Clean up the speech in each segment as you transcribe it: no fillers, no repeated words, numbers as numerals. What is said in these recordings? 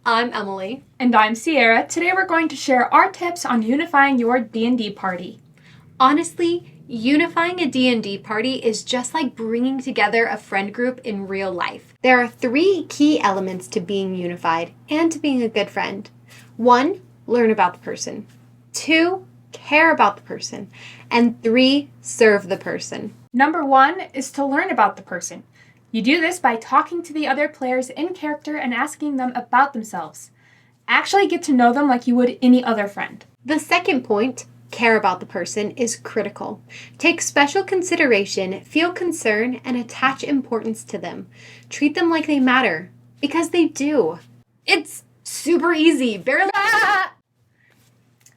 I'm Emily. And I'm Sierra. Today we're going to share our tips on unifying your D&D party. Honestly, unifying a D&D party is just like bringing together a friend group in real life. There are 3 key elements to being unified and to being a good friend. 1, learn about the person. 2, care about the person. And 3, serve the person. Number 1 is to learn about the person. You do this by talking to the other players in character and asking them about themselves. Actually get to know them like you would any other friend. The second point, care about the person, is critical. Take special consideration, feel concern, and attach importance to them. Treat them like they matter, because they do. It's super easy. Barely.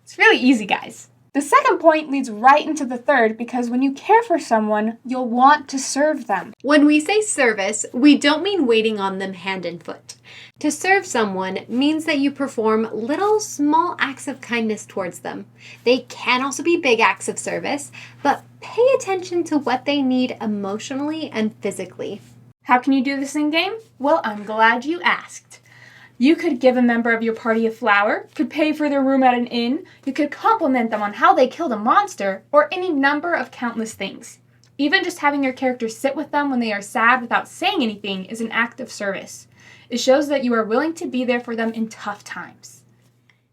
It's really easy, guys. The second point leads right into the third because when you care for someone, you'll want to serve them. When we say service, we don't mean waiting on them hand and foot. To serve someone means that you perform little small acts of kindness towards them. They can also be big acts of service, but pay attention to what they need emotionally and physically. How can you do this in game? Well, I'm glad you asked. You could give a member of your party a flower, could pay for their room at an inn, you could compliment them on how they killed a monster, or any number of countless things. Even just having your character sit with them when they are sad without saying anything is an act of service. It shows that you are willing to be there for them in tough times.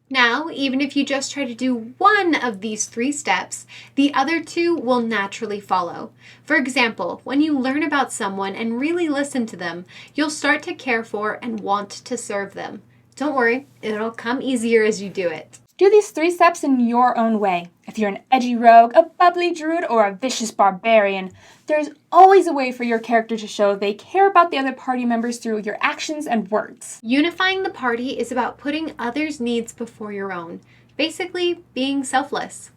Now, even if you just try to do one of these 3 steps, the other 2 will naturally follow. For example, when you learn about someone and really listen to them, you'll start to care for and want to serve them. Don't worry, it'll come easier as you do it. Do these 3 steps in your own way. If you're an edgy rogue, a bubbly druid, or a vicious barbarian, there's always a way for your character to show they care about the other party members through your actions and words. Unifying the party is about putting others' needs before your own. Basically, being selfless.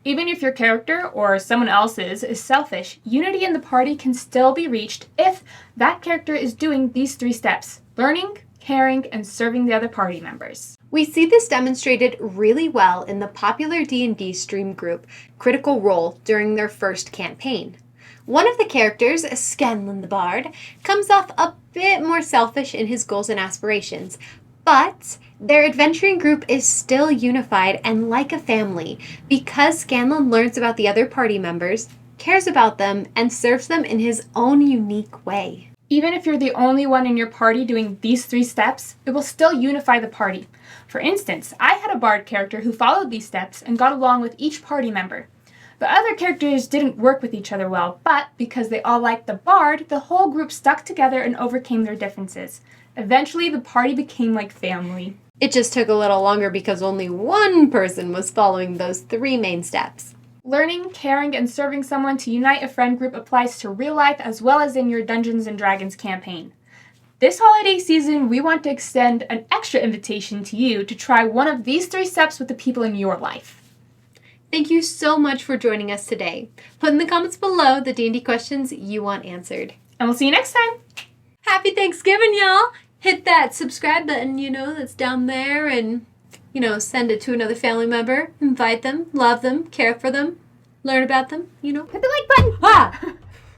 Even if your character, or someone else's, is selfish, unity in the party can still be reached if that character is doing these 3 steps: learning, caring, and serving the other party members. We see this demonstrated really well in the popular D&D stream group Critical Role during their first campaign. One of the characters, Scanlan the Bard, comes off a bit more selfish in his goals and aspirations, but their adventuring group is still unified and like a family because Scanlan learns about the other party members, cares about them, and serves them in his own unique way. Even if you're the only one in your party doing these 3 steps, it will still unify the party. For instance, I had a bard character who followed these steps and got along with each party member. The other characters didn't work with each other well, but because they all liked the bard, the whole group stuck together and overcame their differences. Eventually, the party became like family. It just took a little longer because only one person was following those 3 main steps. Learning, caring, and serving someone to unite a friend group applies to real life as well as in your Dungeons & Dragons campaign. This holiday season, we want to extend an extra invitation to you to try one of these 3 steps with the people in your life. Thank you so much for joining us today. Put in the comments below the D&D questions you want answered. And we'll see you next time. Happy Thanksgiving, y'all! Hit that subscribe button, that's down there, and send it to another family member. Invite them, love them, care for them, learn about them, Hit the like button! Ah!